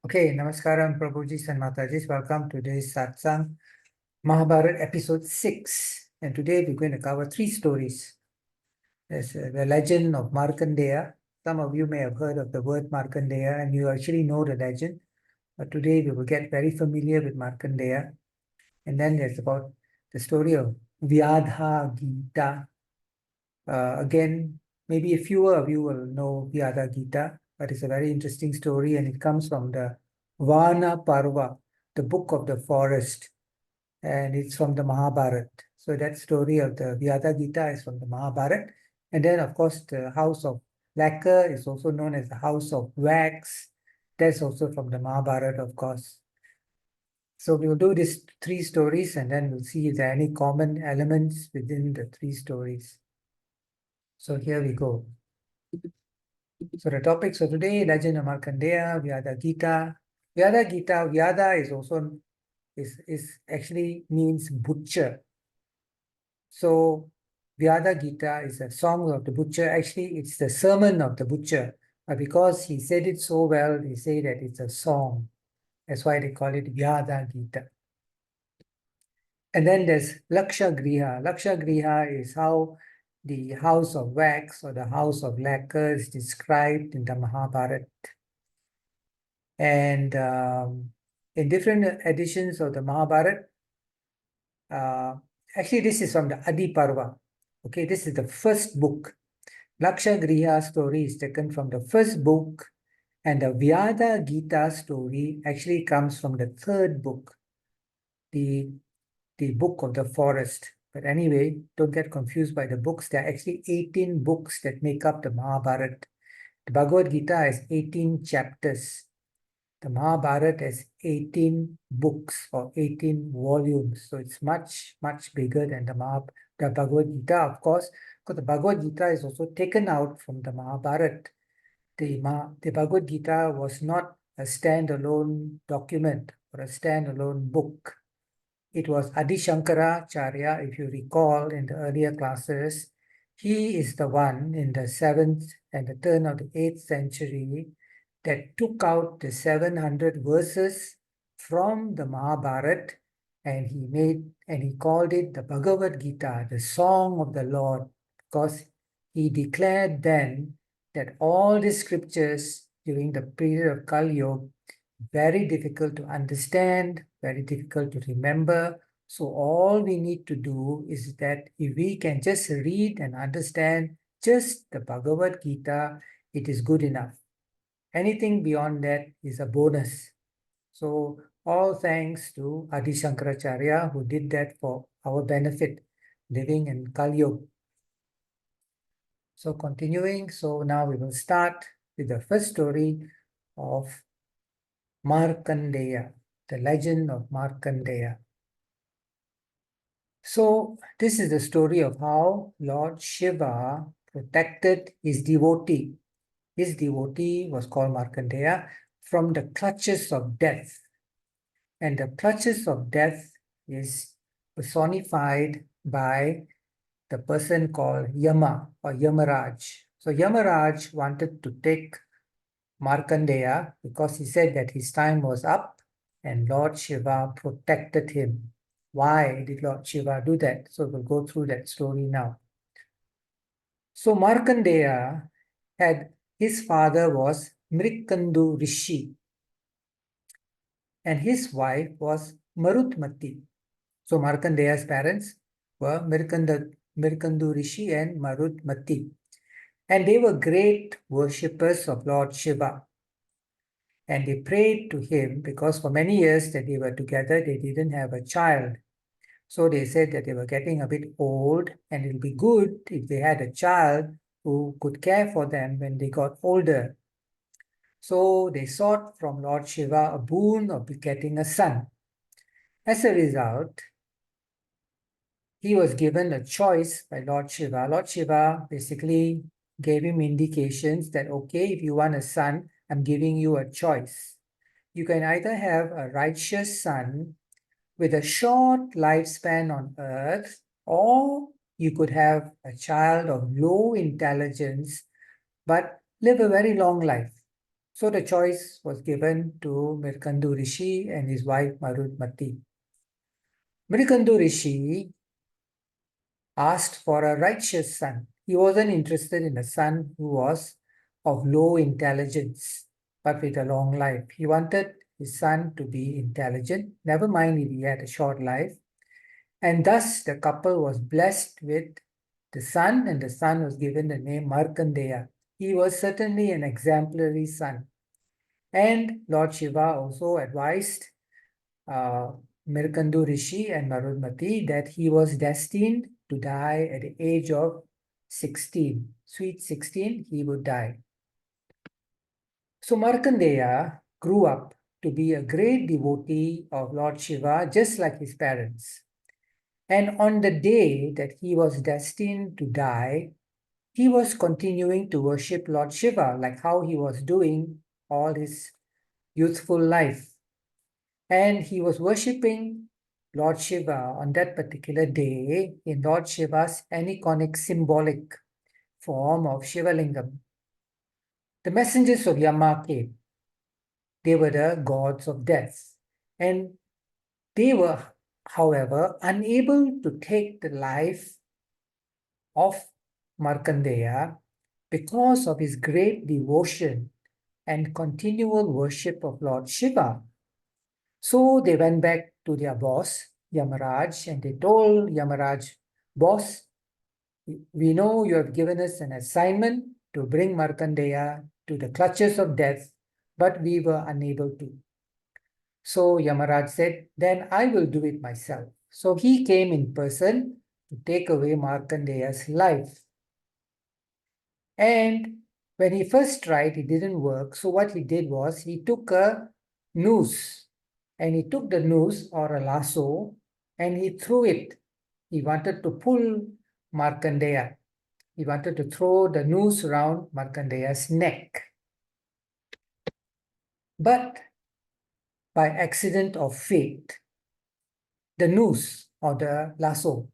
Okay, Namaskaram, Prabhujis and Matajis. Welcome to today's Satsang, Mahabharat episode 6. And today we're going to cover 3 stories. There's the legend of Markendaya. Some of you may have heard of the word Markendaya and you actually know the legend. But today we will get very familiar with Markendaya. And then there's about the story of Vyadha Gita. Again, maybe a fewer of you will know Vyadha Gita, but it's a very interesting story and it comes from the Virata Parva, the book of the forest, and it's from the Mahabharat. So that story of the Vyadha Gita is from the Mahabharat. And then, of course, the house of lacquer is also known as the house of wax. That's also from the Mahabharat, of course. So we'll do these 3 stories and then we'll see if there are any common elements within the 3 stories. So here we go. So the topics for today, Legend of Markendaya, Vyadha Gita. Vyadha Gita, Vyadha is also is actually means butcher. So Vyadha Gita is a song of the butcher. Actually, it's the sermon of the butcher. But because he said it so well, they say that it's a song. That's why they call it Vyadha Gita. And then there's Laksha Griha. Laksha Griha is how the house of wax or the house of lacquer is described in the Mahabharata. And in different editions of the Mahabharata, actually this is from the Adi Parva. Okay, this is the first book. Laksha Griha story is taken from the first book, and the Vyadha Gita story actually comes from the third book, the book of the forest. But anyway, don't get confused by the books. There are actually 18 books that make up the Mahabharata. The Bhagavad Gita has 18 chapters. The Mahabharata has 18 books or 18 volumes. So it's much, much bigger than the Bhagavad Gita, of course, because the Bhagavad Gita is also taken out from the Mahabharata. The Bhagavad Gita was not a standalone document or a standalone book. It was Adi Shankaracharya, if you recall in the earlier classes. He is the one in the 7th and the turn of the 8th century that took out the 700 verses from the Mahabharata and he called it the Bhagavad Gita, the song of the Lord, because he declared then that all the scriptures during the period of Kali Yuga very difficult to understand, very difficult to remember. So all we need to do is that if we can just read and understand just the Bhagavad Gita, it is good enough. Anything beyond that is a bonus. So all thanks to Adi Shankaracharya who did that for our benefit, living in Kali Yuga. So continuing, so now we will start with the first story of Markendaya, the legend of Markendaya. So this is the story of how Lord Shiva protected his devotee. His devotee was called Markendaya from the clutches of death. And the clutches of death is personified by the person called Yama or Yamaraj. So Yamaraj wanted to take Markendaya because he said that his time was up and Lord Shiva protected him. Why did Lord Shiva do that? So we'll go through that story now. So Markendaya his father was Mrikandu Rishi and his wife was Marutmati. So Markandeya's parents were Mrikandu Rishi and Marutmati. And they were great worshippers of Lord Shiva. And they prayed to him because for many years that they were together, they didn't have a child. So they said that they were getting a bit old and it would be good if they had a child who could care for them when they got older. So they sought from Lord Shiva a boon of getting a son. As a result, he was given a choice by Lord Shiva. Lord Shiva basically gave him indications that, okay, if you want a son, I'm giving you a choice. You can either have a righteous son with a short lifespan on earth, or you could have a child of low intelligence, but live a very long life. So the choice was given to Mirkandu Rishi and his wife Marudmati. Mirkandu Rishi asked for a righteous son. He wasn't interested in a son who was of low intelligence, but with a long life. He wanted his son to be intelligent, never mind if he had a short life. And thus the couple was blessed with the son, and the son was given the name Markendaya. He was certainly an exemplary son. And Lord Shiva also advised uh, Mirkandu Rishi and Marudmati that he was destined to die at the age of 16. Sweet 16, he would die. So Markandeya grew up to be a great devotee of Lord Shiva, just like his parents. And on the day that he was destined to die, he was continuing to worship Lord Shiva, like how he was doing all his youthful life. And he was worshipping Lord Shiva on that particular day in Lord Shiva's aniconic symbolic form of Shivalingam. The messengers of Yama came. They were the gods of death. And they were, however, unable to take the life of Markandeya because of his great devotion and continual worship of Lord Shiva. So they went back to their boss, Yamaraj, and they told Yamaraj, boss, we know you have given us an assignment to bring Markandeya to the clutches of death, but we were unable to. So Yamaraj said, then I will do it myself. So he came in person to take away Markandeya's life. And when he first tried, it didn't work. So what he did was he took a noose, and he took the noose or a lasso and he threw it. He wanted to pull Markandeya. He wanted to throw the noose around Markandeya's neck. But by accident of fate, the noose or the lasso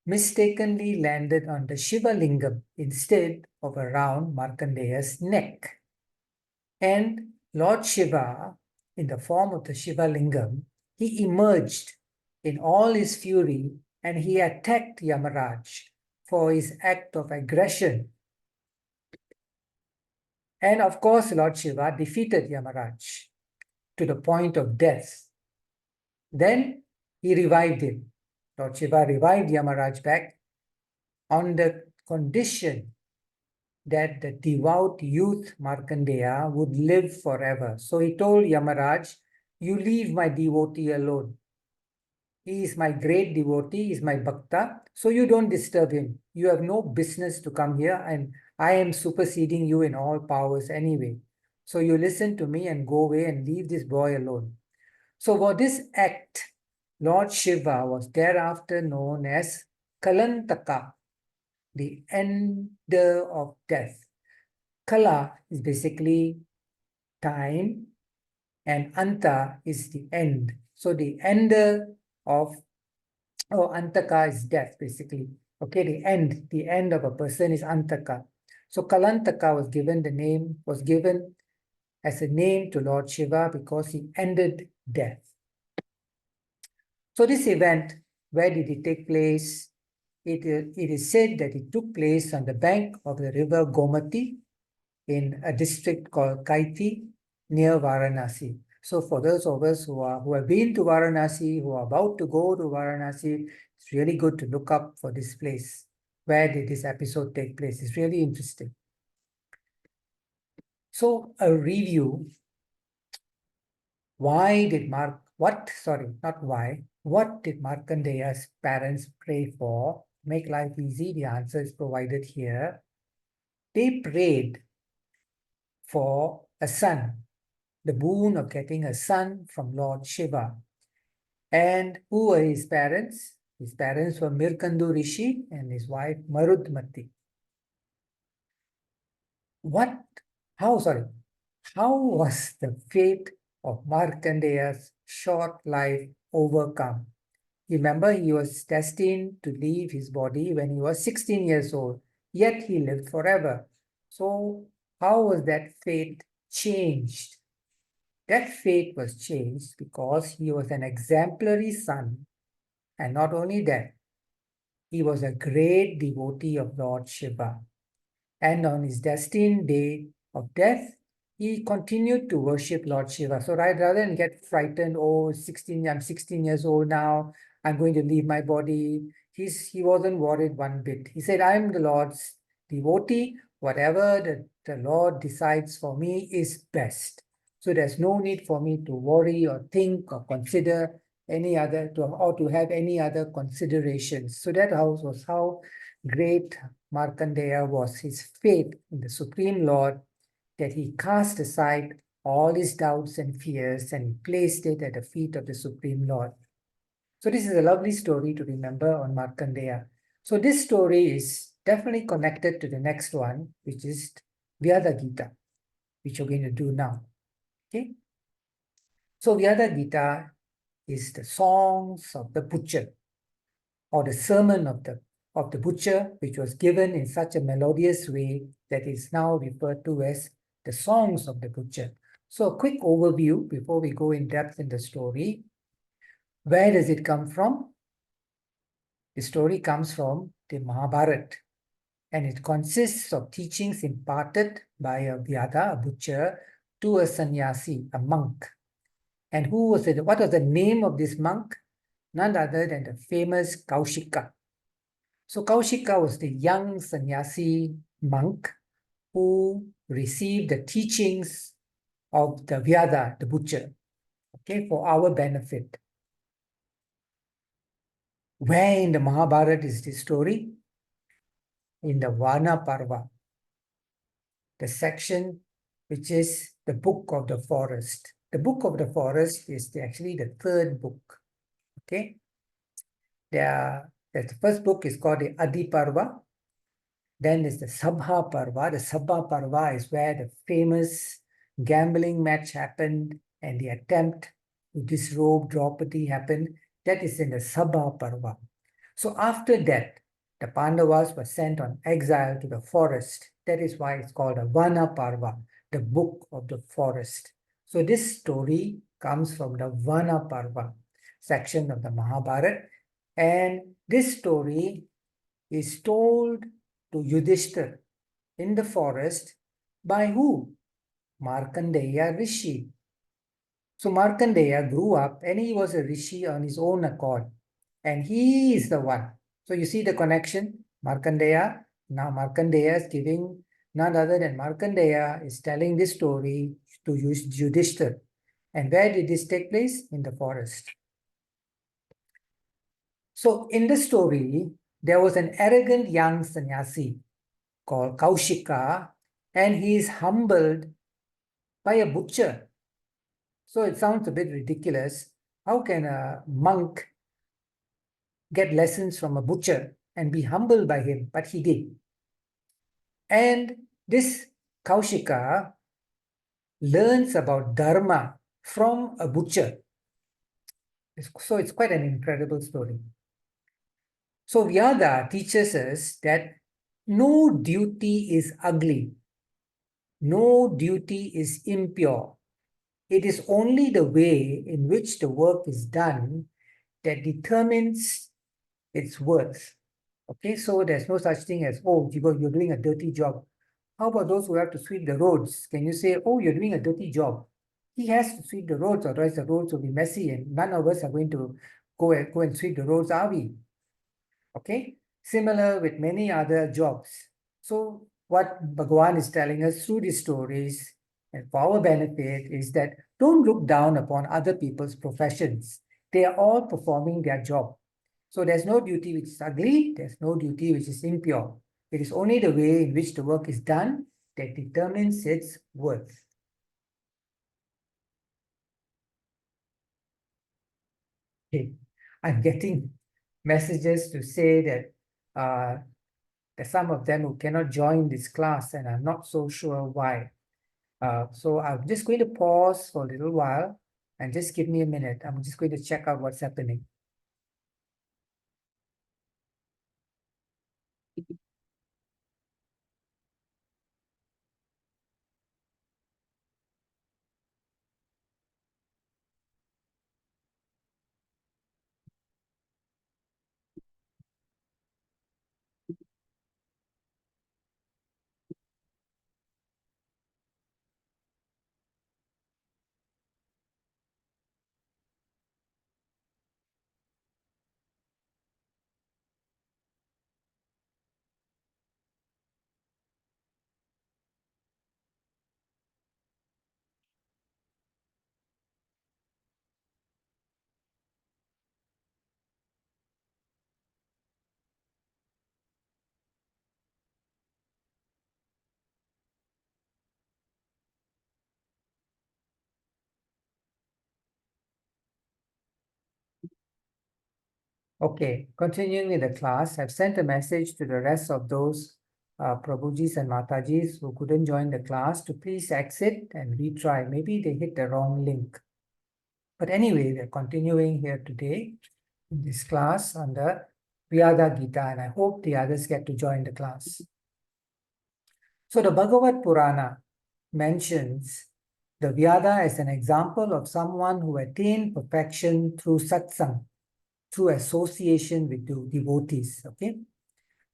mistakenly landed on the Shiva Lingam instead of around Markandeya's neck. And Lord Shiva, in the form of the Shiva Lingam, he emerged in all his fury and he attacked Yamaraj for his act of aggression. And of course, Lord Shiva defeated Yamaraj to the point of death. Then he revived him. Lord Shiva revived Yamaraj back on the condition that the devout youth Markandeya would live forever. So he told Yamaraj, you leave my devotee alone. He is my great devotee, he is my bhakta, so you don't disturb him. You have no business to come here, and I am superseding you in all powers anyway. So you listen to me and go away and leave this boy alone. So for this act, Lord Shiva was thereafter known as Kalantaka, the ender of death. Kala is basically time and Anta is the end. So the ender of, Antaka is death basically. Okay, the end of a person is Antaka. So Kalantaka was given as a name to Lord Shiva because he ended death. So this event, where did it take place? It is said that it took place on the bank of the river Gomati in a district called Kaiti near Varanasi. So for those of us who have been to Varanasi, who are about to go to Varanasi, it's really good to look up for this place. Where did this episode take place? It's really interesting. So a review. What did Markandeya's parents pray for? Make life easy. The answer is provided here. They prayed for a son, the boon of getting a son from Lord Shiva. And who were his parents? His parents were Mirkandu Rishi and his wife Marudmati. How was the fate of Markandeya's short life overcome? Remember, he was destined to leave his body when he was 16 years old, yet he lived forever. So how was that fate changed. That fate was changed because he was an exemplary son, and not only that, he was a great devotee of Lord Shiva. And on his destined day of death, he continued to worship Lord Shiva. So rather than get frightened, oh, I'm 16 years old now, I'm going to leave my body, he wasn't worried one bit. He said, I'm the Lord's devotee. Whatever the Lord decides for me is best. So there's no need for me to worry or think or consider any other, or to have any other considerations. So that was how great Markendaya was, his faith in the Supreme Lord, that he cast aside all his doubts and fears and placed it at the feet of the Supreme Lord. So this is a lovely story to remember on Markendaya. So this story is definitely connected to the next one, which is Vyadha Gita, which we're going to do now. Okay. So Vyadha Gita is the songs of the butcher, or the sermon of the butcher, which was given in such a melodious way that is now referred to as the songs of the butcher. So a quick overview before we go in depth in the story. Where does it come from? The story comes from the Mahabharat, and it consists of teachings imparted by a Vyadha, a butcher, to a sannyasi, a monk. And what was the name of this monk? None other than the famous Kaushika. So Kaushika was the young sannyasi monk who received the teachings of the Vyadha, the butcher, okay, for our benefit. Where in the Mahabharata is this story? In the Vyadha Parva, the section which is the book of the forest. The book of the forest is actually the third book, okay? The first book is called the Adi Parva. Then there's the Sabha Parva. The Sabha Parva is where the famous gambling match happened and the attempt to disrobe Draupadi happened. That is in the Sabha Parva. So after that, the Pandavas were sent on exile to the forest. That is why it's called a Vana Parva, the book of the forest. So this story comes from the Vana Parva section of the Mahabharata. And this story is told to Yudhishthira in the forest by who? Markandeya Rishi. So Markandeya grew up and he was a Rishi on his own accord. And he is the one. So you see the connection? Markandeya. Now Markandeya is giving, none other than Markandeya is telling this story to Yudhishthira. And where did this take place? In the forest. So in the story, there was an arrogant young sannyasi called Kaushika, and he is humbled by a butcher. So it sounds a bit ridiculous. How can a monk get lessons from a butcher and be humbled by him? But he did. And this Kaushika learns about Dharma from a butcher. So it's quite an incredible story. So Vyadha teaches us that no duty is ugly. No duty is impure. It is only the way in which the work is done that determines its worth. Okay, so there's no such thing as, oh, you're doing a dirty job. How about those who have to sweep the roads? Can you say, oh, you're doing a dirty job? He has to sweep the roads, otherwise the roads will be messy and none of us are going to go and sweep the roads, are we? Okay, similar with many other jobs. So what Bhagavan is telling us through these stories and for our benefit is that don't look down upon other people's professions. They are all performing their job. So there's no duty which is ugly, there's no duty which is impure. It is only the way in which the work is done that determines its worth. Okay. I'm getting messages to say that there's some of them who cannot join this class, and I'm not so sure why. So I'm just going to pause for a little while and just give me a minute. I'm just going to check out what's happening. Okay, continuing with the class, I've sent a message to the rest of those Prabhujis and Matajis who couldn't join the class to please exit and retry. Maybe they hit the wrong link. But anyway, we're continuing here today in this class on the Vyadha Gita, and I hope the others get to join the class. So the Bhagavad Purana mentions the Vyadha as an example of someone who attained perfection through satsang, through association with devotees. Okay,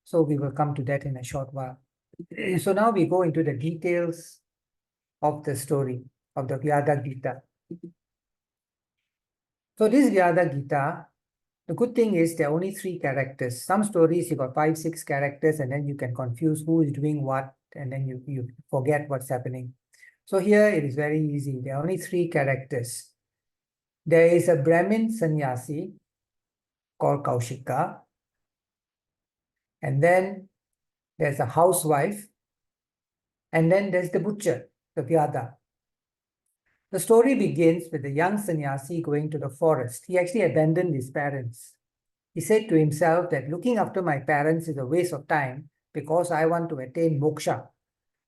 so we will come to that in a short while. So now we go into the details of the story of the Vyadha Gita. So this Vyadha Gita, the good thing is there are only 3 characters. Some stories you got 5, 6 characters, and then you can confuse who is doing what, and then you forget what's happening. So here it is very easy. There are only 3 characters. There is a Brahmin sannyasi called Kaushika, and then there's a housewife, and then there's the butcher, the Vyadha. The story begins with the young sannyasi going to the forest. He actually abandoned his parents. He said to himself that looking after my parents is a waste of time because I want to attain moksha.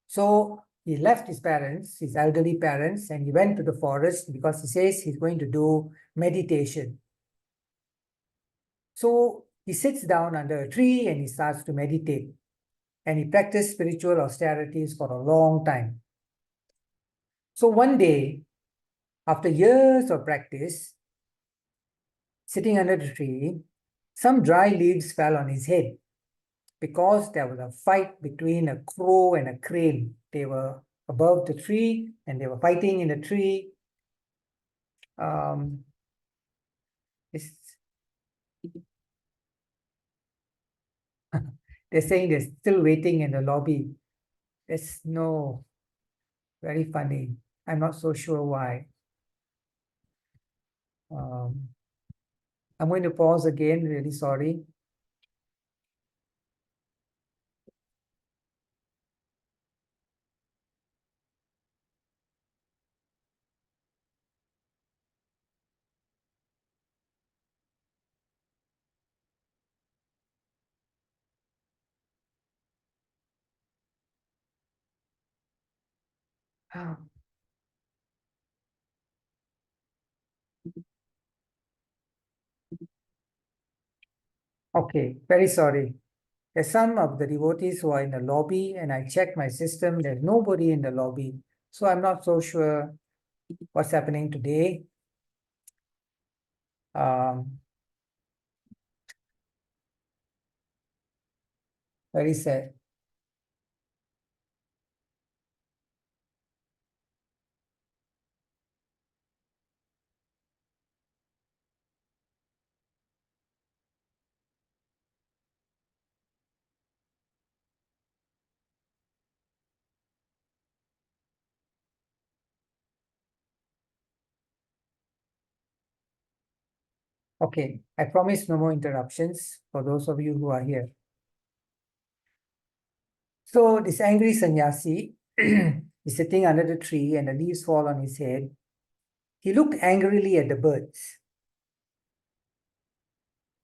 So he left his parents, his elderly parents, and he went to the forest because he says he's going to do meditation. So he sits down under a tree and he starts to meditate. And he practiced spiritual austerities for a long time. So one day, after years of practice, sitting under the tree, some dry leaves fell on his head because there was a fight between a crow and a crane. They were above the tree and they were fighting in the tree. They're saying they're still waiting in the lobby. There's no, very funny. I'm not so sure why. I'm going to pause again, really sorry. Okay, very sorry. There's some of the devotees who are in the lobby, and I checked my system. There's nobody in the lobby. So I'm not so sure what's happening today. Very sad. Okay, I promise no more interruptions for those of you who are here. So this angry sannyasi is sitting under the tree and the leaves fall on his head. He looked angrily at the birds.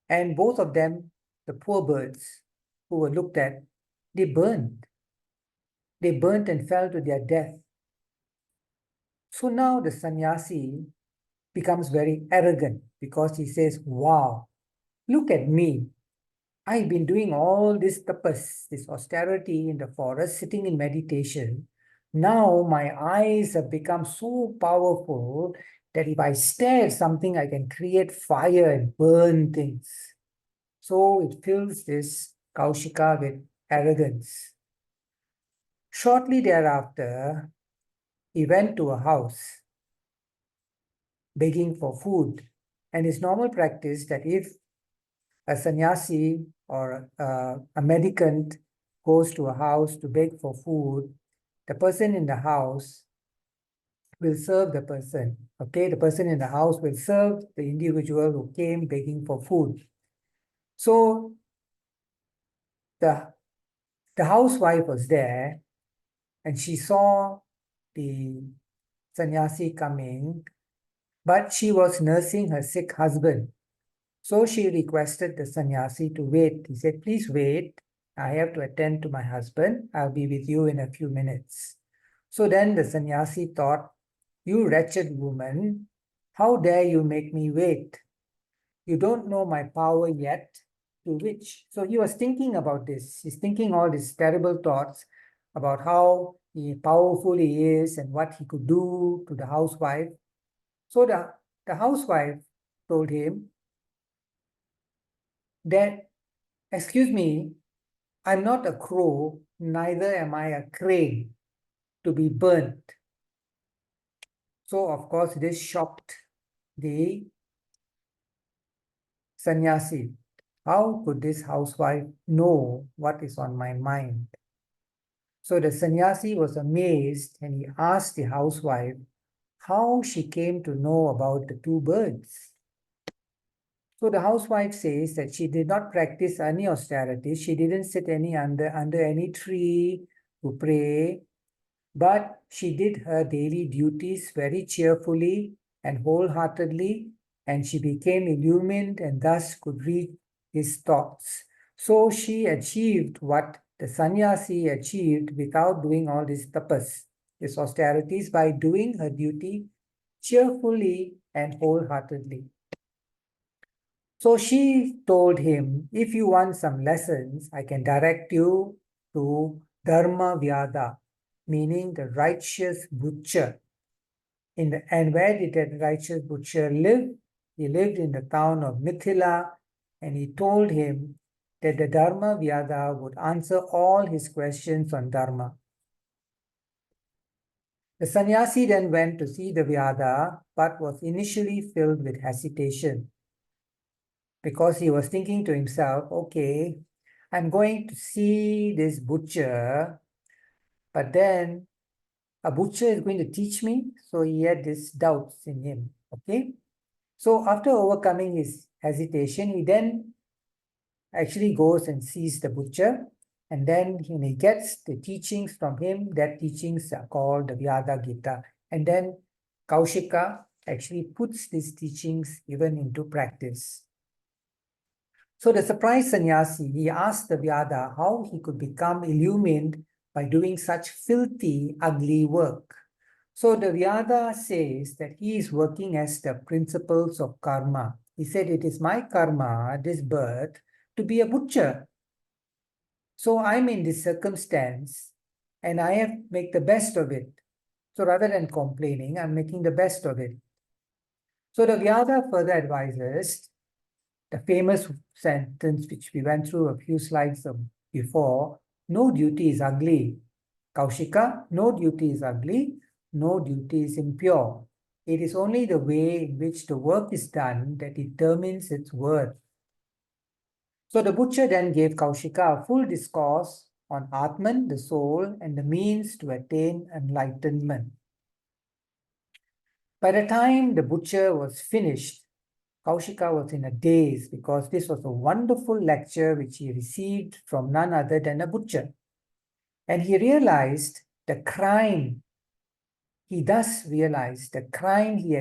And both of them, the poor birds who were looked at, they burned. They burnt and fell to their death. So now the sannyasi becomes very arrogant because he says, wow, look at me. I've been doing all this tapas, this austerity in the forest, sitting in meditation. Now my eyes have become so powerful that if I stare at something, I can create fire and burn things. So it fills this Kaushika with arrogance. Shortly thereafter, he went to a house begging for food. And it's normal practice that if a sannyasi or a mendicant goes to a house to beg for food, the person in the house will serve the person. Okay, the person in the house will serve the individual who came begging for food. So the housewife was there and she saw the sannyasi coming, but she was nursing her sick husband. So she requested the sannyasi to wait. He said, please wait. I have to attend to my husband. I'll be with you in a few minutes. So then the sannyasi thought, you wretched woman, how dare you make me wait? You don't know my power yet, to which. So he was thinking about this. He's thinking all these terrible thoughts about how powerful he is and what he could do to the housewife. So the housewife told him that, excuse me, I'm not a crow, neither am I a crane to be burnt. So, of course, this shocked the sannyasi. How could this housewife know what is on my mind? So the sannyasi was amazed and he asked the housewife how she came to know about the two birds. So the housewife says that she did not practice any austerity. She didn't sit under any tree to pray, but she did her daily duties very cheerfully and wholeheartedly, and she became illumined and thus could read his thoughts. So she achieved what the sannyasi achieved without doing all this tapas, this austerities, by doing her duty cheerfully and wholeheartedly. So she told him, if you want some lessons, I can direct you to Dharma Vyadha, meaning the righteous butcher. And where did that righteous butcher live? He lived in the town of Mithila, and he told him that the Dharma Vyadha would answer all his questions on Dharma. The sannyasi then went to see the Vyadha, but was initially filled with hesitation because he was thinking to himself, okay, I'm going to see this butcher, but then a butcher is going to teach me. So he had these doubts in him. Okay. So after overcoming his hesitation, he then actually goes and sees the butcher. And then when he gets the teachings from him, that teachings are called the Vyadha Gita. And then Kaushika actually puts these teachings even into practice. So the surprised sannyasi, he asked the Vyadha how he could become illumined by doing such filthy, ugly work. So the Vyadha says that he is working as the principles of karma. He said, it is my karma, this birth, to be a butcher. So I'm in this circumstance and I have to make the best of it. So rather than complaining, I'm making the best of it. So the Vyadha further advises the famous sentence which we went through a few slides before, no duty is ugly. Kaushika, no duty is ugly, no duty is impure. It is only the way in which the work is done that determines its worth. So the butcher then gave Kaushika a full discourse on Atman, the soul, and the means to attain enlightenment. By the time the butcher was finished, Kaushika was in a daze because this was a wonderful lecture which he received from none other than a butcher. And he realized the crime, he thus realized the crime he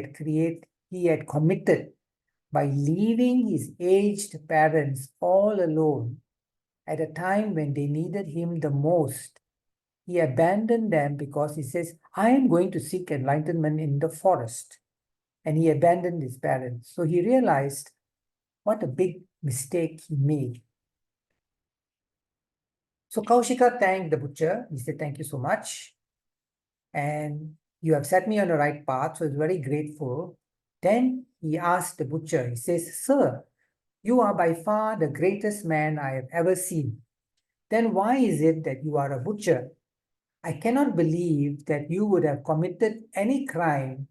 had committed by leaving his aged parents all alone at a time when they needed him the most. He abandoned them because he says, I am going to seek enlightenment in the forest. And he abandoned his parents. So he realized what a big mistake he made. So Kaushika thanked the butcher. He said, thank you so much. And you have set me on the right path. So he's very grateful. Then he asked the butcher, he says, sir, you are by far the greatest man I have ever seen. Then why is it that you are a butcher? I cannot believe that you would have committed any crime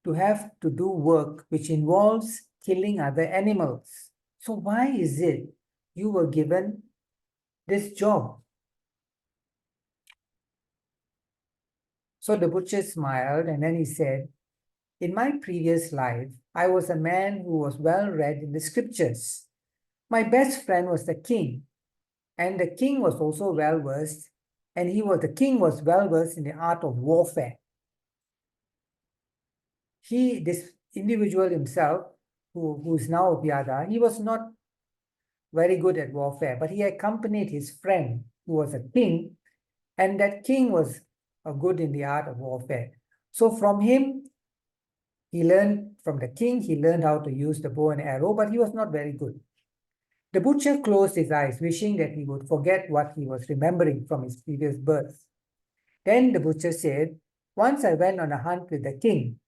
to have to do work which involves killing other animals. So why is it you were given this job? So the butcher smiled and then he said, in my previous life, I was a man who was well read in the scriptures. My best friend was the king, and the king was also well versed, and the king was well versed in the art of warfare. This individual himself who's now Vyadha, he was not very good at warfare, but he accompanied his friend, who was a king, and that king was good in the art of warfare. So from him, from the king, he learned how to use the bow and arrow, but he was not very good. The butcher closed his eyes, wishing that he would forget what he was remembering from his previous birth. Then the butcher said, "Once I went on a hunt with the king.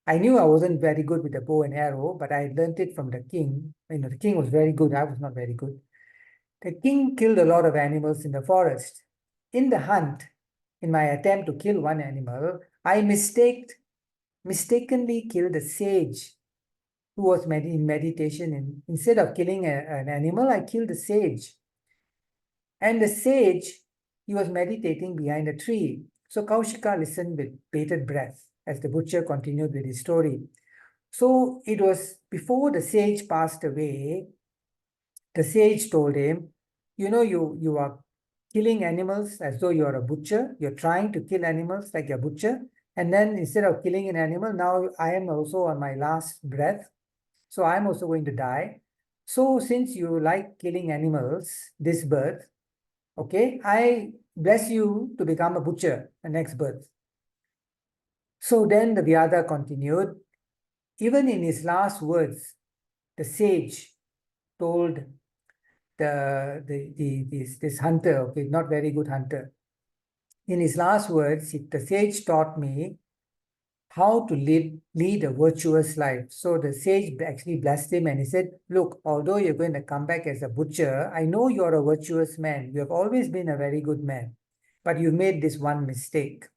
I knew I wasn't very good with the bow and arrow, but I learned it from the king. The king was very good. I was not very good. The king killed a lot of animals in the forest. In the hunt, in my attempt to kill one animal, I mistakenly killed a sage who was in meditation. And instead of killing an animal, I killed a sage. And the sage, he was meditating behind a tree. So Kaushika listened with bated breath as the butcher continued with his story. So it was before the sage passed away, the sage told him, you are killing animals as though you are a butcher. You're trying to kill animals like a butcher. And then instead of killing an animal, now I am also on my last breath. So I'm also going to die. So since you like killing animals, this birth, okay, I bless you to become a butcher the next birth. So then the Vyadha continued. Even in his last words, the sage told this hunter, okay, not very good hunter. In his last words, the sage taught me how to lead a virtuous life. So the sage actually blessed him and he said, "Look, although you're going to come back as a butcher, I know you're a virtuous man. You have always been a very good man, but you made this one mistake.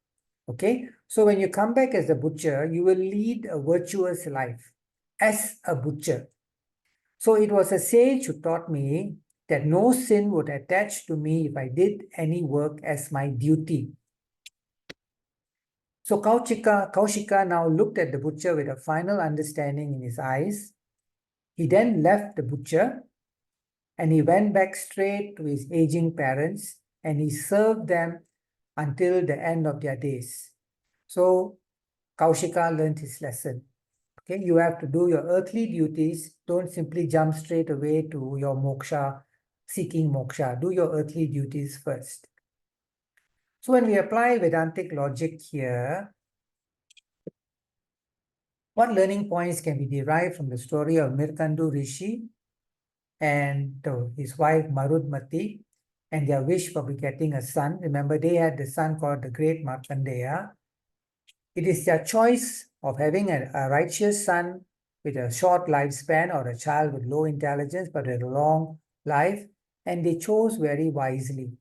Okay? So when you come back as a butcher, you will lead a virtuous life as a butcher." So it was a sage who taught me that no sin would attach to me if I did any work as my duty. So Kaushika now looked at the butcher with a final understanding in his eyes. He then left the butcher and he went back straight to his aging parents and he served them until the end of their days. So Kaushika learned his lesson. Okay, you have to do your earthly duties. Don't simply jump straight away to your moksha, seeking moksha. Do your earthly duties first. So when we apply Vedantic logic here, what learning points can be derived from the story of Mirkandu Rishi and his wife Marudmati and their wish for begetting a son? Remember, they had the son called the great Markendaya. It is their choice of having a righteous son with a short lifespan or a child with low intelligence but with a long life, and they chose very wisely.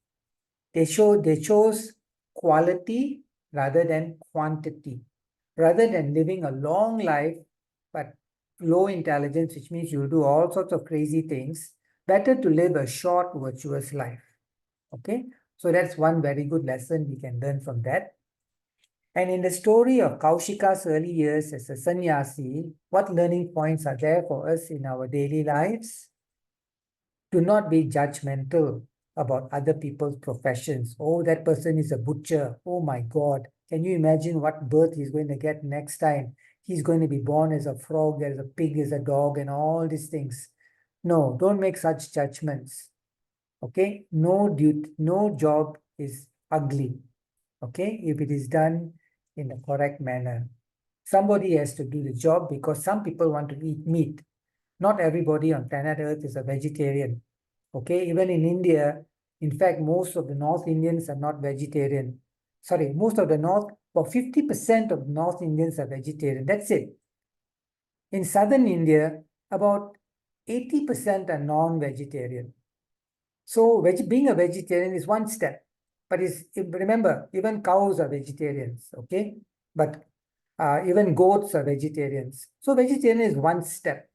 They chose quality rather than quantity. Rather than living a long life but low intelligence, which means you'll do all sorts of crazy things, better to live a short, virtuous life. Okay? So that's one very good lesson we can learn from that. And in the story of Kaushika's early years as a sannyasi, what learning points are there for us in our daily lives? Do not be judgmental about other people's professions. Oh, that person is a butcher. Oh my God. Can you imagine what birth he's going to get next time? He's going to be born as a frog, as a pig, as a dog, and all these things. No, don't make such judgments. Okay? No job is ugly. Okay? If it is done in the correct manner. Somebody has to do the job because some people want to eat meat. Not everybody on planet Earth is a vegetarian. Okay, even in India, in fact, most of the North Indians are not vegetarian. Sorry, most of the about 50% of North Indians are vegetarian. That's it. In southern India, about 80% are non-vegetarian. So being a vegetarian is one step. But remember, even cows are vegetarians, okay? But even goats are vegetarians. So vegetarian is one step,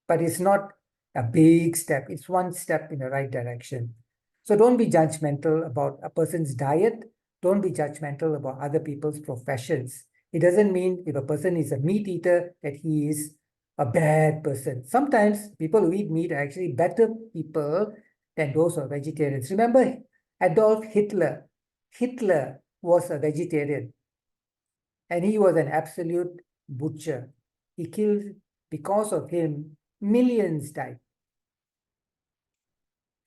but it's not a big step. It's one step in the right direction. So don't be judgmental about a person's diet. Don't be judgmental about other people's professions. It doesn't mean if a person is a meat eater that he is a bad person. Sometimes people who eat meat are actually better people than those who are vegetarians. Remember Adolf Hitler. Hitler was a vegetarian and he was an absolute butcher. He killed Because of him, millions died.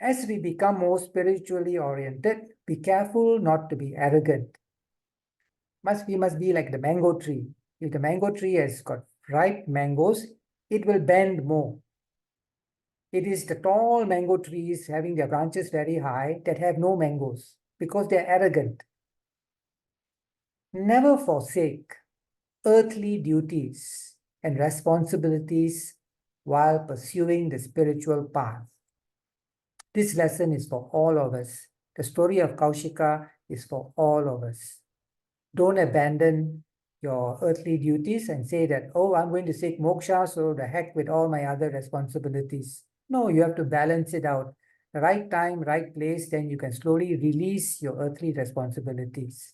As we become more spiritually oriented, be careful not to be arrogant. We must be like the mango tree. If the mango tree has got ripe mangoes, it will bend more. It is the tall mango trees having their branches very high that have no mangoes because they are arrogant. Never forsake earthly duties and responsibilities while pursuing the spiritual path. This lesson is for all of us. The story of Kaushika is for all of us. Don't abandon your earthly duties and say that, oh, I'm going to seek moksha, so the heck with all my other responsibilities. No, you have to balance it out. The right time, right place, then you can slowly release your earthly responsibilities.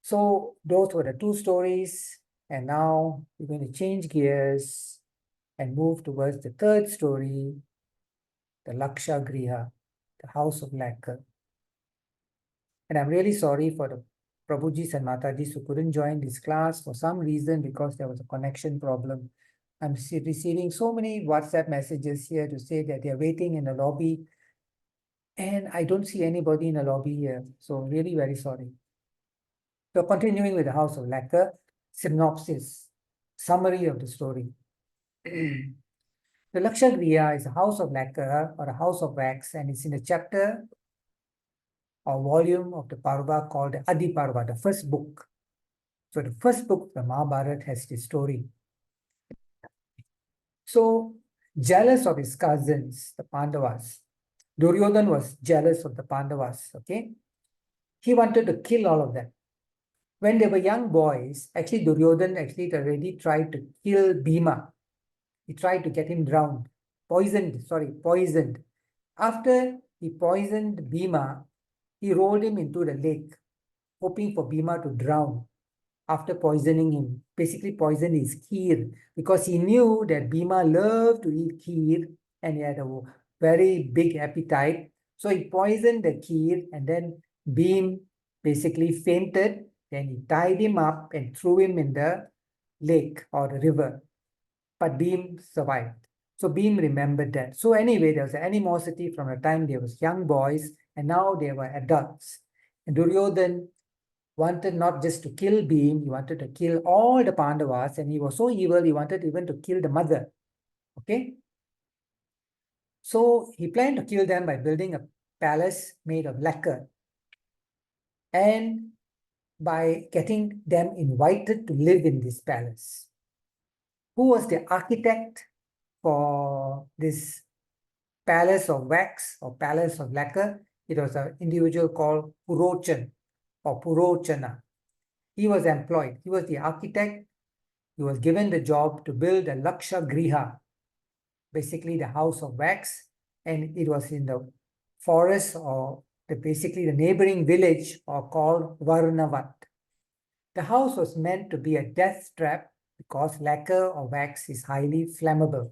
So those were the two stories. And now we're going to change gears and move towards the third story, the Laksha Griha, the house of lacquer. And I'm really sorry for the Prabhujis and Matajis who couldn't join this class for some reason because there was a connection problem. I'm receiving so many WhatsApp messages here to say that they're waiting in the lobby and I don't see anybody in the lobby here. So really very sorry. So continuing with the house of lacquer, synopsis, summary of the story. The Lakshagriha is a house of lacquer or a house of wax, and it's in a chapter or volume of the Parva called the Adi Parva, the first book. So the first book, the Mahabharat, has this story. So jealous of his cousins, the Pandavas, Duryodhan was jealous of the Pandavas, okay? He wanted to kill all of them. When they were young boys, actually Duryodhan actually already tried to kill Bhima. He tried to get him drowned, poisoned. After he poisoned Bhima, he rolled him into the lake, hoping for Bhima to drown after poisoning him. Basically poisoned his kheer because he knew that Bhima loved to eat kheer and he had a very big appetite. So he poisoned the kheer and then Bhim basically fainted. Then he tied him up and threw him in the lake or the river. But Bhim survived. So Bhim remembered that. So anyway, there was animosity from the time they were young boys and now they were adults. And Duryodhan wanted not just to kill Bhim, he wanted to kill all the Pandavas and he was so evil, he wanted even to kill the mother. Okay? So he planned to kill them by building a palace made of lacquer and by getting them invited to live in this palace. Who was the architect for this palace of wax or palace of lacquer? It was an individual called Purochan or Purochana. He was employed. He was the architect. He was given the job to build a Laksha Griha, basically the house of wax, and it was in the forest or basically the neighboring village or called Varnavat. The house was meant to be a death trap because lacquer or wax is highly flammable.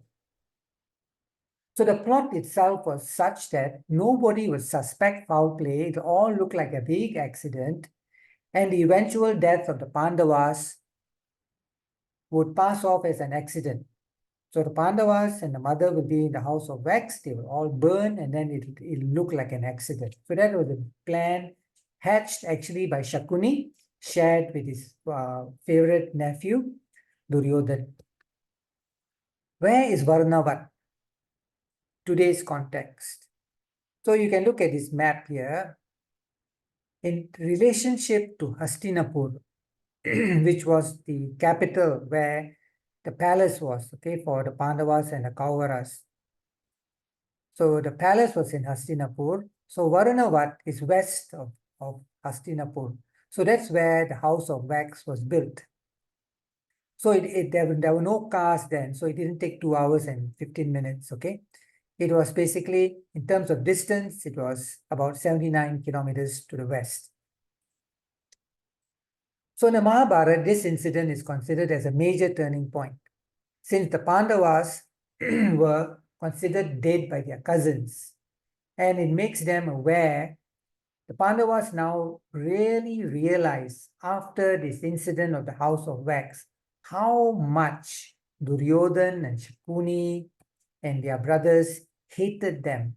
So the plot itself was such that nobody would suspect foul play. It all looked like a big accident, and the eventual death of the Pandavas would pass off as an accident. So the Pandavas and the mother would be in the house of wax, they will all burn, and then it'll look like an accident. So that was the plan hatched actually by Shakuni, shared with his favorite nephew, Duryodhan. Where is Varnavat? Today's context. So you can look at this map here. In relationship to Hastinapur, which was the capital where the palace was, okay, for the Pandavas and the Kauravas. So the palace was in Hastinapur. So Varanavat is west of Hastinapur. So that's where the house of wax was built. So there were no cars then, so it didn't take 2 hours and 15 minutes, okay? It was basically, in terms of distance, it was about 79 kilometers to the west. So in the Mahabharata, this incident is considered as a major turning point, since the Pandavas were considered dead by their cousins, and it makes them aware. The Pandavas now really realize after this incident of the house of wax how much Duryodhan and Shakuni and their brothers hated them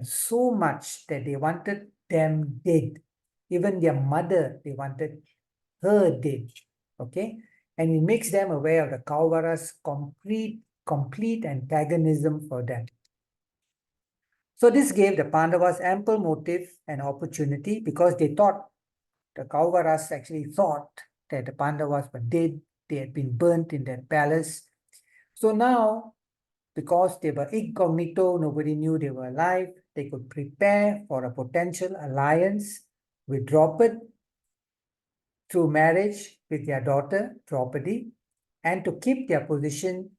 so much that they wanted them dead. Even their mother, they wanted her dead. Okay? And it makes them aware of the Kauvara's complete antagonism for them. So this gave the Pandavas ample motive and opportunity because they thought, the Kauvaras actually thought that the Pandavas were dead, they had been burnt in their palace. So now, because they were incognito, nobody knew they were alive, they could prepare for a potential alliance with Draupadi through marriage with their daughter, Draupadi, and to keep their position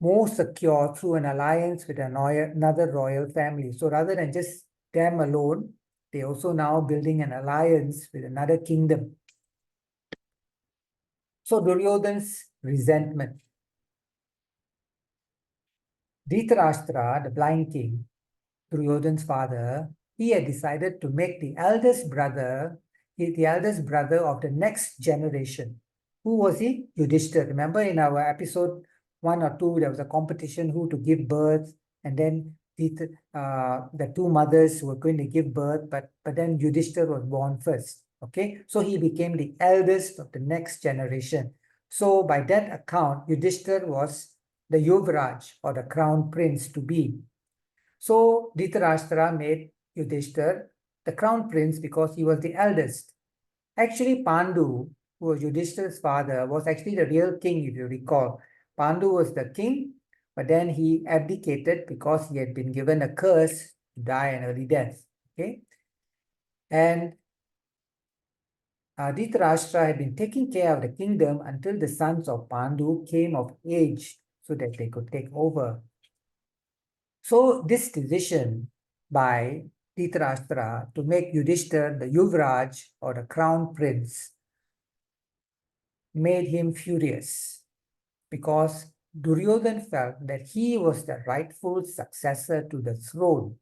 more secure through an alliance with another royal family. So rather than just them alone, they also now building an alliance with another kingdom. So Duryodhan's resentment. Dhritarashtra, the blind king, Duryodhan's father, he had decided to make the eldest brother of the next generation. Who was he? Yudhishthira. Remember in our episode 1 or 2, there was a competition who to give birth, and then the two mothers were going to give birth, but then Yudhishthira was born first. Okay, so he became the eldest of the next generation. So by that account, Yudhishthira was the Yuvraj or the crown prince to be. So Dhritarashtra made Yudhishthira the crown prince because he was the eldest. Actually, Pandu, who was Yudhishthira's father, was actually the real king, if you recall. Pandu was the king, but then he abdicated because he had been given a curse to die an early death. Okay, and Dhritarashtra had been taking care of the kingdom until the sons of Pandu came of age so that they could take over. So this decision by Dhritarashtra to make Yudhishthira the Yuvraj or the crown prince made him furious because Duryodhan felt that he was the rightful successor to the throne.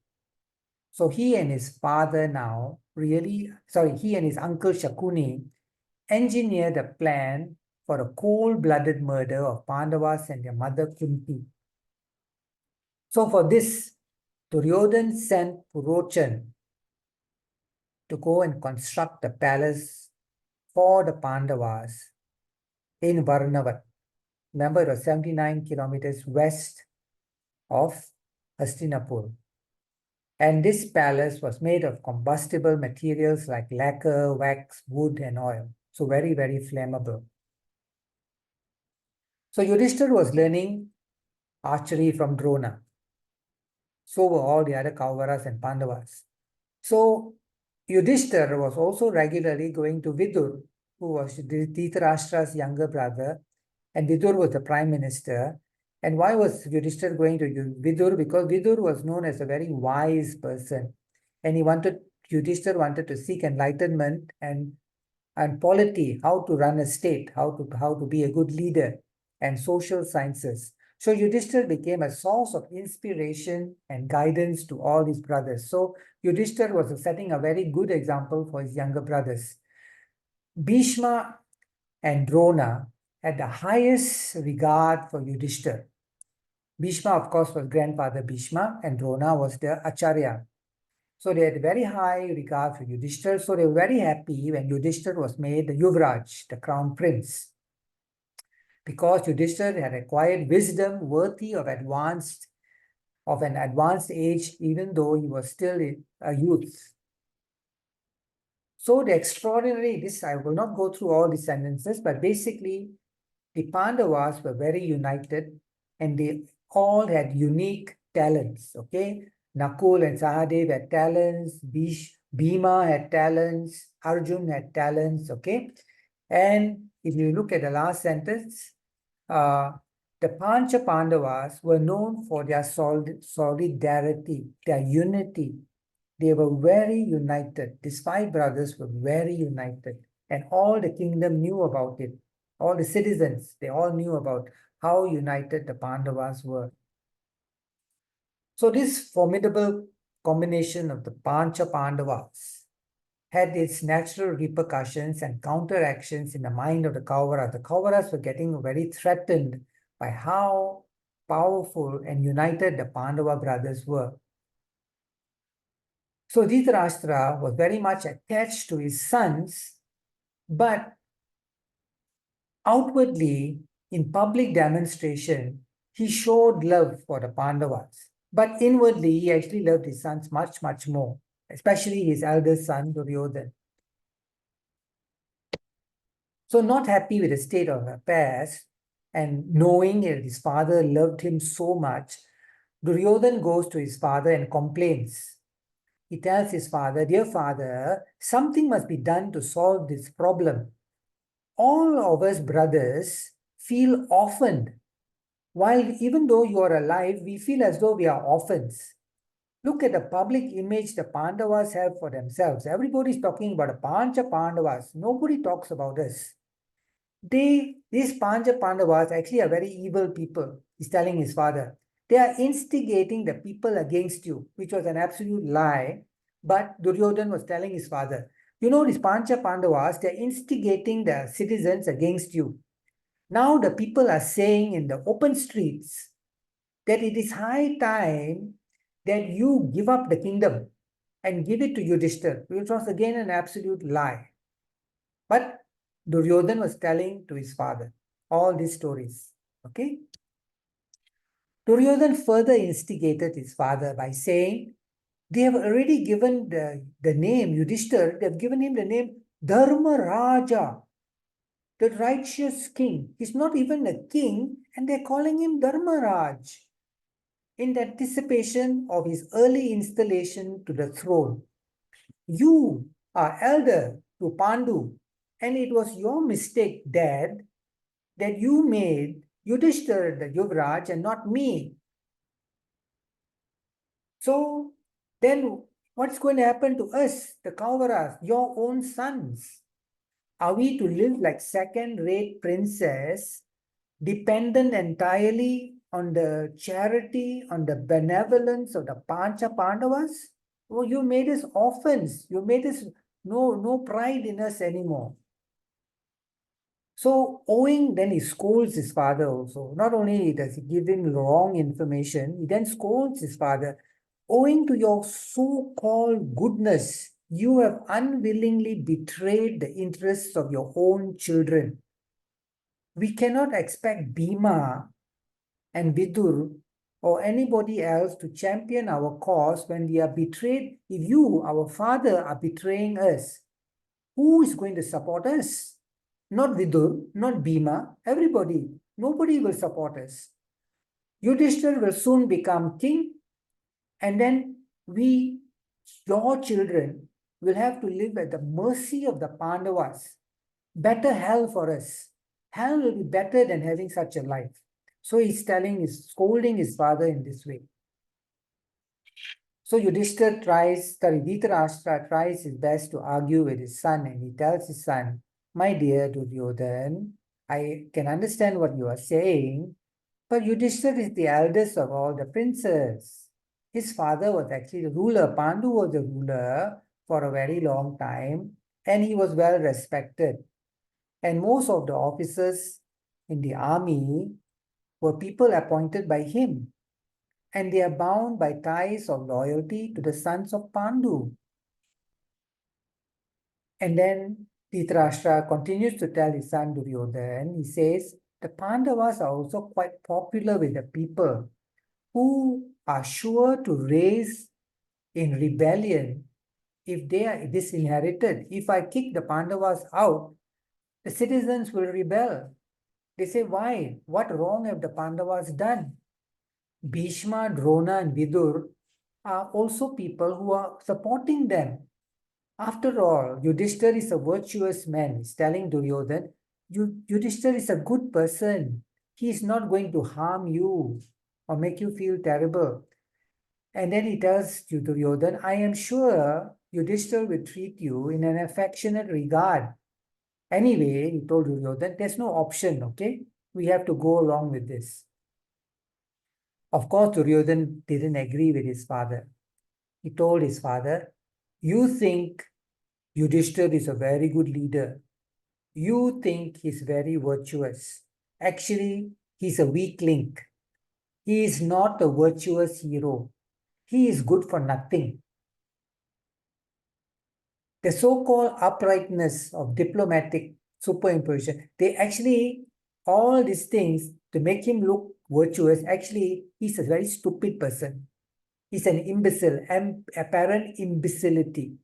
So he and his father now he and his uncle Shakuni engineered a plan for a cold-blooded murder of Pandavas and their mother Kunti. So for this, Duryodhan sent Purochan to go and construct a palace for the Pandavas in Varnavat. Remember, it was 79 kilometers west of Hastinapur. And this palace was made of combustible materials like lacquer, wax, wood, and oil. So very, very flammable. So Yudhishthira was learning archery from Drona. So were all the other Kauvaras and Pandavas. So Yudhishthira was also regularly going to Vidur, who was Dhritarashtra's younger brother, and Vidur was the prime minister. And why was Yudhishthira going to Vidur? Because Vidur was known as a very wise person, and Yudhishthira wanted to seek enlightenment and polity, how to run a state, how to be a good leader, and social sciences. So Yudhishthira became a source of inspiration and guidance to all his brothers. So Yudhishthira was setting a very good example for his younger brothers. Bhishma and Drona had the highest regard for Yudhishthira. Bhishma, of course, was grandfather Bhishma, and Drona was the Acharya. So they had very high regard for Yudhishthira. So they were very happy when Yudhishthira was made the Yuvraj, the crown prince, because Yudhishthira had acquired wisdom worthy of an advanced age, even though he was still a youth. So the extraordinary, I will not go through all the sentences, but basically the Pandavas were very united and they all had unique talents, okay? Nakul and Sahadev had talents, Bhima had talents, Arjun had talents, okay? And if you look at the last sentence, the Pancha Pandavas were known for their solidarity, their unity. They were very united. These five brothers were very united. And all the kingdom knew about it. All the citizens, they all knew about how united the Pandavas were. So this formidable combination of the Pancha Pandavas had its natural repercussions and counteractions in the mind of the Kauravas. The Kauravas were getting very threatened by how powerful and united the Pandava brothers were. So Dhritarashtra was very much attached to his sons, but outwardly, in public demonstration, he showed love for the Pandavas. But inwardly, he actually loved his sons much, much more, especially his eldest son, Duryodhana. So not happy with the state of affairs and knowing that his father loved him so much, Duryodhana goes to his father and complains. He tells his father, "Dear father, something must be done to solve this problem. All of us brothers feel orphaned. While even though you are alive, we feel as though we are orphans. Look at the public image the Pandavas have for themselves. Everybody is talking about a Pancha Pandavas. Nobody talks about us. These Pancha Pandavas actually are very evil people," he's telling his father. "They are instigating the people against you," which was an absolute lie. But Duryodhana was telling his father, "You know, these Pancha Pandavas, they're instigating the citizens against you. Now the people are saying in the open streets that it is high time that you give up the kingdom and give it to Yudhishthira," which was again an absolute lie. But Duryodhana was telling to his father all these stories. Okay? Duryodhana further instigated his father by saying, they have already given the name Yudhishthira, they have given him the name Dharma Raja, the righteous king. He's not even a king, and they're calling him Dharma Raj in anticipation of his early installation to the throne. You are elder to Pandu, and it was your mistake, Dad, that you made Yudhishthira the Yuvraj and not me. So then what's going to happen to us, the Kauravas, your own sons? Are we to live like second-rate princes, dependent entirely on the charity, on the benevolence of the Pancha Pandavas? Oh, you made us orphans. You made us no pride in us anymore. So then he scolds his father also. Not only does he give him wrong information, he then scolds his father. Owing to your so-called goodness, you have unwillingly betrayed the interests of your own children. We cannot expect Bhima and Vidur or anybody else to champion our cause when we are betrayed. If you, our father, are betraying us, who is going to support us? Not Vidur, not Bhima, everybody. Nobody will support us. Yudhishthira will soon become king, and then we, your children, will have to live at the mercy of the Pandavas. Better hell for us. Hell will be better than having such a life. So he's scolding his father in this way. So Dhritarashtra tries his best to argue with his son, and he tells his son, "My dear Duryodhana, I can understand what you are saying, but Yudhishthira is the eldest of all the princes. His father was actually the ruler. Pandu was the ruler for a very long time, and he was well respected. And most of the officers in the army were people appointed by him, and they are bound by ties of loyalty to the sons of Pandu." And then Dhritarashtra continues to tell his son Duryodhana, he says, "The Pandavas are also quite popular with the people who are sure to raise in rebellion if they are disinherited. If I kick the Pandavas out, the citizens will rebel. They say, why? What wrong have the Pandavas done? Bhishma, Drona, and Vidur are also people who are supporting them. After all, Yudhishthira is a virtuous man." He's telling Duryodhana, Yudhishthira is a good person. He is not going to harm you or make you feel terrible. And then he tells Duryodhana, "I am sure Yudhishthira will treat you in an affectionate regard." Anyway, he told Duryodhana, there's no option, okay? We have to go along with this. Of course, Duryodhana didn't agree with his father. He told his father, "You think Yudhishthira is a very good leader. You think he's very virtuous. Actually, he's a weak link. He is not a virtuous hero. He is good for nothing. The so-called uprightness of diplomatic superimposition, they actually, all these things to make him look virtuous, actually, he's a very stupid person. He's an imbecile, apparent imbecility.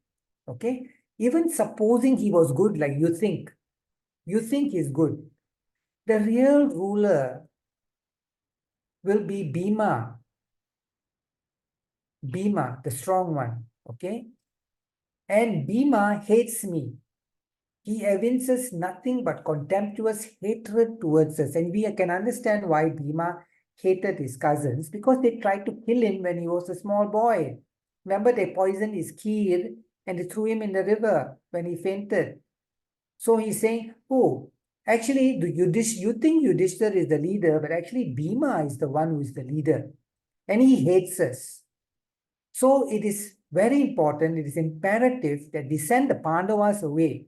Okay? Even supposing he was good, like you think he's good. The real ruler will be Bhima, the strong one. Okay? And Bhima hates me. He evinces nothing but contemptuous hatred towards us. And we can understand why Bhima hated his cousins, because they tried to kill him when he was a small boy. Remember, they poisoned his kid and they threw him in the river when he fainted. So he's saying, oh, actually, you think Yudhishthira is the leader, but actually Bhima is the one who is the leader. And he hates us. So it is very important, it is imperative that we send the Pandavas away,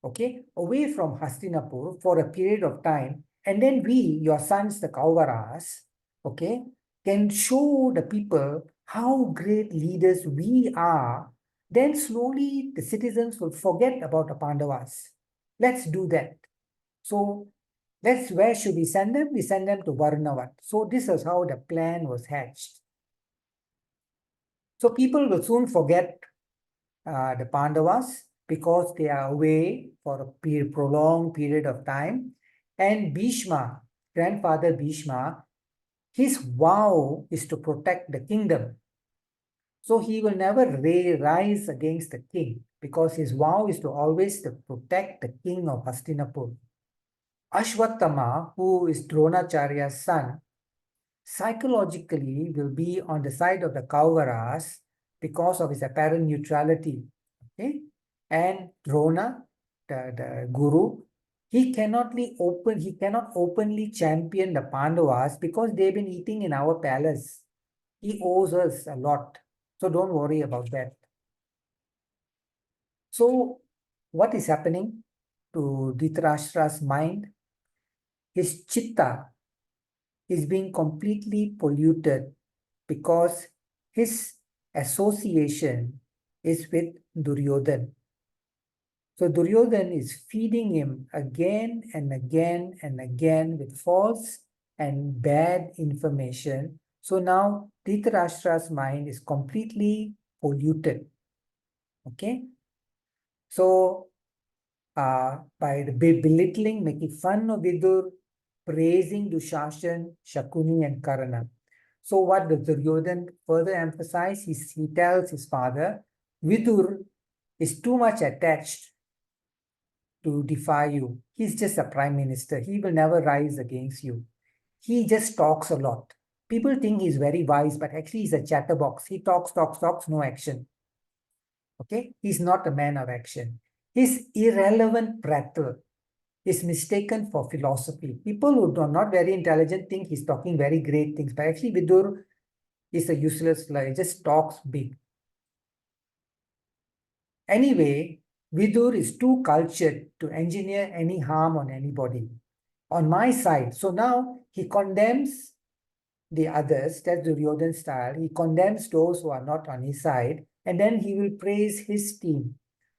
okay, away from Hastinapur for a period of time. And then we, your sons, the Kauvaras, okay, can show the people how great leaders we are. Then slowly the citizens will forget about the Pandavas. Let's do that. So where should we send them? We send them to Varnavat. So this is how the plan was hatched. So people will soon forget the Pandavas because they are away for a prolonged period of time. And Bhishma, grandfather Bhishma, his vow is to protect the kingdom. So he will never rise against the king because his vow is to always to protect the king of Hastinapur. Ashwatthama, who is Dronacharya's son, psychologically will be on the side of the Kauvaras because of his apparent neutrality. Okay? And Drona, the guru, he cannot openly champion the Pandavas because they've been eating in our palace. He owes us a lot. So don't worry about that. So what is happening to Dhritarashtra's mind? His chitta is being completely polluted because his association is with Duryodhan. So Duryodhan is feeding him again and again and again with false and bad information. So now Dhritarashtra's mind is completely polluted. Okay? So by belittling, making fun of Vidur, praising Dushashan, Shakuni, and Karna. So what does Duryodhan further emphasize? He tells his father, Vidur is too much attached to defy you. He's just a prime minister. He will never rise against you. He just talks a lot. People think he's very wise, but actually he's a chatterbox. He talks, no action. Okay? He's not a man of action. His irrelevant prattle is mistaken for philosophy. People who are not very intelligent think he's talking very great things, but actually Vidur is a useless fly. He just talks big. Anyway, Vidur is too cultured to engineer any harm on anybody. On my side, so now he condemns the others, that's Duryodhan style. He condemns those who are not on his side, and then he will praise his team.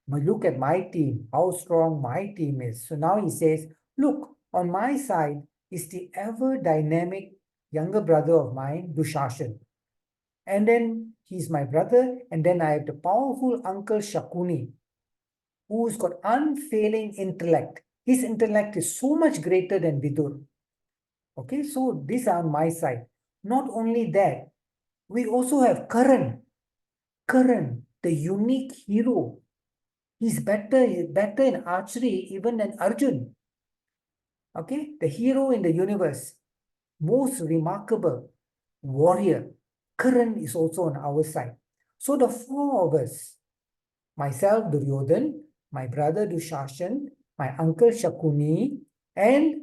But look at my team, how strong my team is. So now he says, look, on my side is the ever dynamic younger brother of mine, Dushashan. And then he's my brother, and then I have the powerful uncle Shakuni, who's got unfailing intellect. His intellect is so much greater than Vidur. Okay, so these are on my side. Not only that, we also have Karan. Karan, the unique hero. He's better in archery even than Arjun. Okay, the hero in the universe. Most remarkable warrior. Karan is also on our side. So the four of us, myself, Duryodhan, my brother Dushashan, my uncle Shakuni, and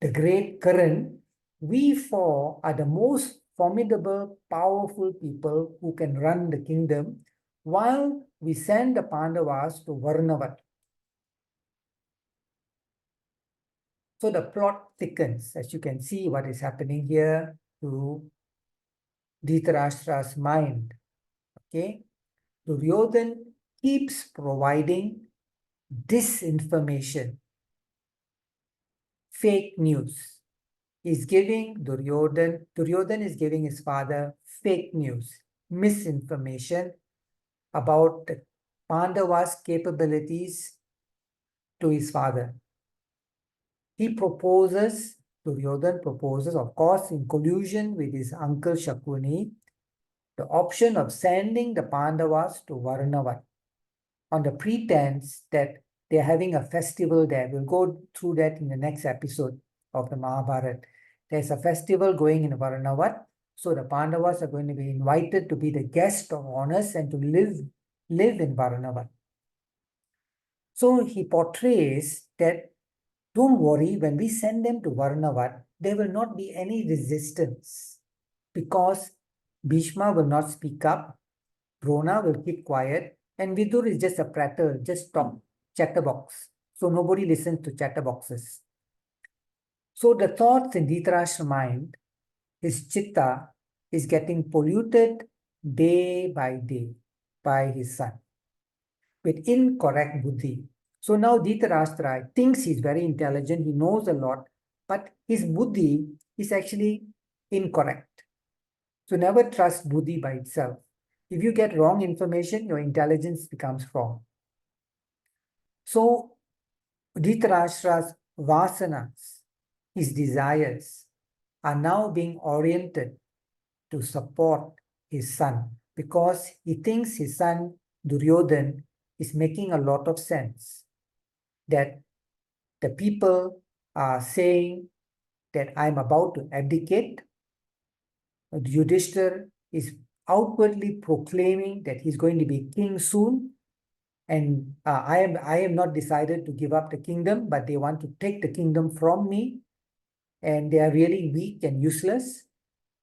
the great Karan, we four are the most formidable, powerful people who can run the kingdom, while we send the Pandavas to Varnavat. So the plot thickens, as you can see what is happening here to Dhritarashtra's mind. Okay, Duryodhan keeps providing disinformation, fake news. He's giving Duryodhan is giving his father fake news, misinformation about the Pandava's capabilities to his father. Duryodhan proposes, of course, in collusion with his uncle Shakuni, the option of sending the Pandavas to Varnavat on the pretense that they're having a festival there. We'll go through that in the next episode of the Mahabharata. There's a festival going in Varnavat, so the Pandavas are going to be invited to be the guest of honors and to live in Varnavat. So he portrays that, don't worry, when we send them to Varnavat, there will not be any resistance because Bhishma will not speak up, Drona will keep quiet, and Vidur is just a pratter, just talk, chatterbox. So nobody listens to chatterboxes. So the thoughts in Dhritarashtra's mind, his chitta, is getting polluted day by day by his son with incorrect buddhi. So now Dhritarashtra thinks he's very intelligent, he knows a lot, but his buddhi is actually incorrect. So never trust buddhi by itself. If you get wrong information, your intelligence becomes wrong. So Dhritarashtra's vasanas, his desires, are now being oriented to support his son because he thinks his son Duryodhan is making a lot of sense. That the people are saying that I'm about to abdicate. Yudhishthir is outwardly proclaiming that he's going to be king soon. And I am not decided to give up the kingdom, but they want to take the kingdom from me. And they are really weak and useless.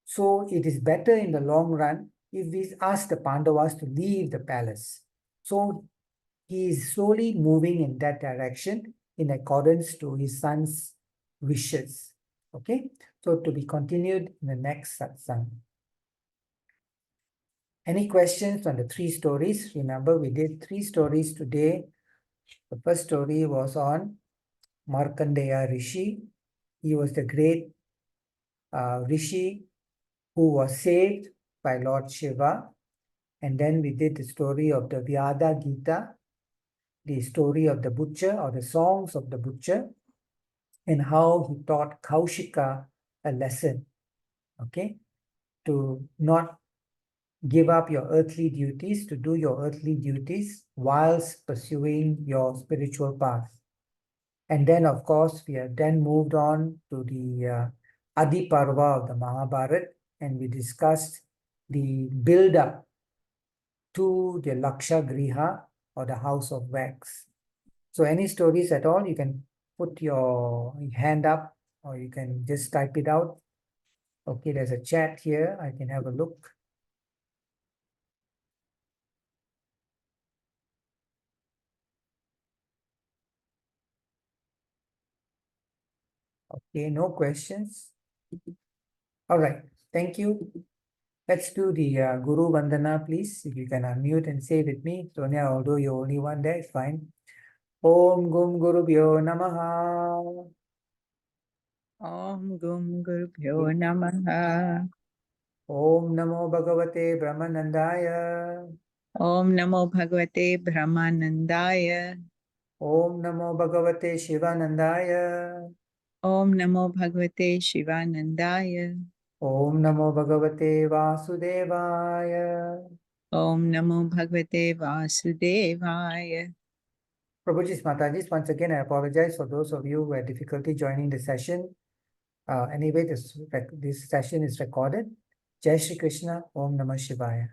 So it is better in the long run if we ask the Pandavas to leave the palace. So he is slowly moving in that direction in accordance to his son's wishes. Okay, so to be continued in the next satsang. Any questions on the 3 stories? Remember, we did 3 stories today. The first story was on Markendaya Rishi. He was the great Rishi who was saved by Lord Shiva. And then we did the story of the Vyadha Gita, the story of the butcher or the songs of the butcher, and how he taught Kaushika a lesson, okay, to not give up your earthly duties, to do your earthly duties whilst pursuing your spiritual path. And then, of course, we have then moved on to the Adi Parva of the Mahabharata, and we discussed the build-up to the Laksha Griha or the house of wax. So any stories at all, you can put your hand up or you can just type it out. Okay, there's a chat here. I can have a look. Okay, no questions. All right, thank you. Let's do the Guru Vandana, please. If you can unmute and say with me. Sonia, although you're only one there, it's fine. Om Gum Gurubhyo Namaha. Om Gum Gurubhyo Namaha. Om Namo Bhagavate Brahmanandaya. Om Namo Bhagavate Brahmanandaya. Om Namo Bhagavate Shivanandaya. Om Namo Bhagavate Shivanandaya. Om Namo Bhagavate Vasudevaya. Om Namo Bhagavate Vasudevaya. Prabhuji Matajis, once again, I apologize for those of you who had difficulty joining the session. Anyway, this session is recorded. Jai Shri Krishna. Om Namah Shivaya.